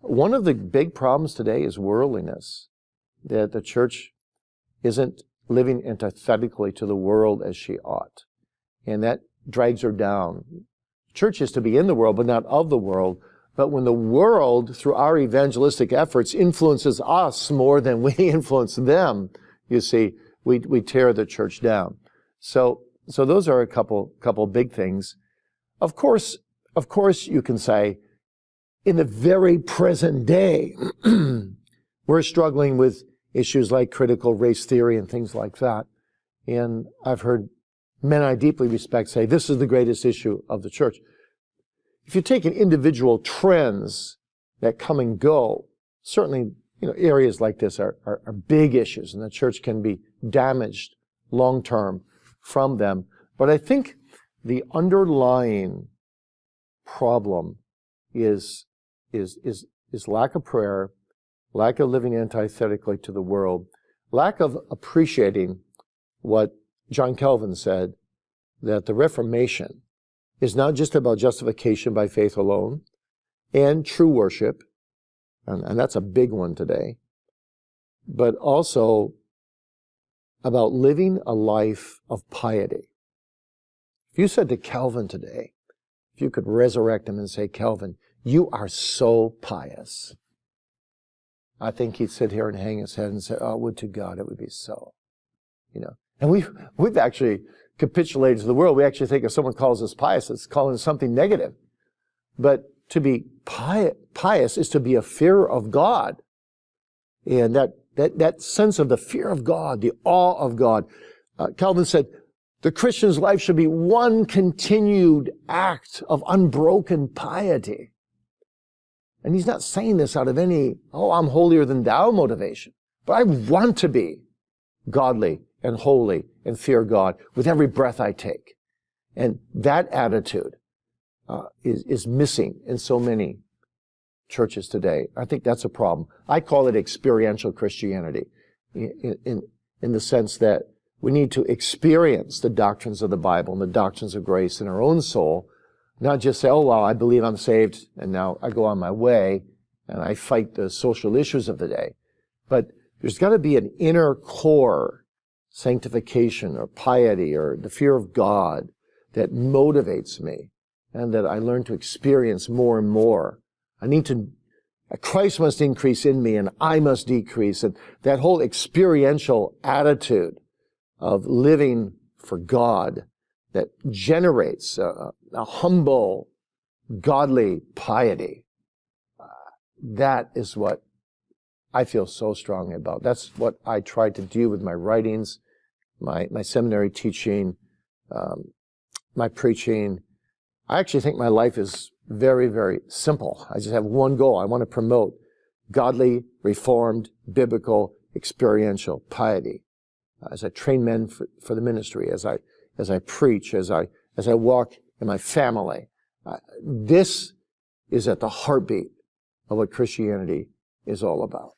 One of the big problems today is worldliness, that the church isn't living antithetically to the world as she ought. And that drags her down. Church is to be in the world, but not of the world. But when the world, through our evangelistic efforts, influences us more than we influence them, you see, we tear the church down. So those are a couple big things. Of course, you can say, in the very present day, we're struggling with issues like critical race theory and things like that. And I've heard men I deeply respect say, this is the greatest issue of the church. If you take individual trends that come and go, certainly, areas like this are big issues, and the church can be damaged long-term from them. But I think the underlying problem is lack of prayer, lack of living antithetically to the world, lack of appreciating what John Calvin said, that the Reformation is not just about justification by faith alone and true worship, and that's a big one today, but also about living a life of piety. If you said to Calvin today, if you could resurrect him and say, Calvin, you are so pious, I think he'd sit here and hang his head and say, oh, would to God it would be so. And we've actually capitulated to the world. We actually think if someone calls us pious, it's calling us something negative. But to be pious is to be a fear of God. And that sense of the fear of God, the awe of God. Calvin said, the Christian's life should be one continued act of unbroken piety. And he's not saying this out of any, I'm holier than thou motivation. But I want to be godly and holy and fear God with every breath I take. And that attitude is missing in so many churches today. I think that's a problem. I call it experiential Christianity in the sense that we need to experience the doctrines of the Bible and the doctrines of grace in our own soul, not just say, I believe I'm saved and now I go on my way and I fight the social issues of the day. But there's got to be an inner core sanctification or piety or the fear of God that motivates me and that I learn to experience more and more. Christ must increase in me and I must decrease. And that whole experiential attitude of living for God that generates a humble, godly piety, that is what I feel so strongly about. That's what I try to do with my writings, my seminary teaching, my preaching. I actually think my life is very, very simple. I just have one goal. I want to promote godly, reformed, biblical, experiential piety. As I train men for the ministry, as I preach, as I walk in my family. This is at the heartbeat of what Christianity is all about.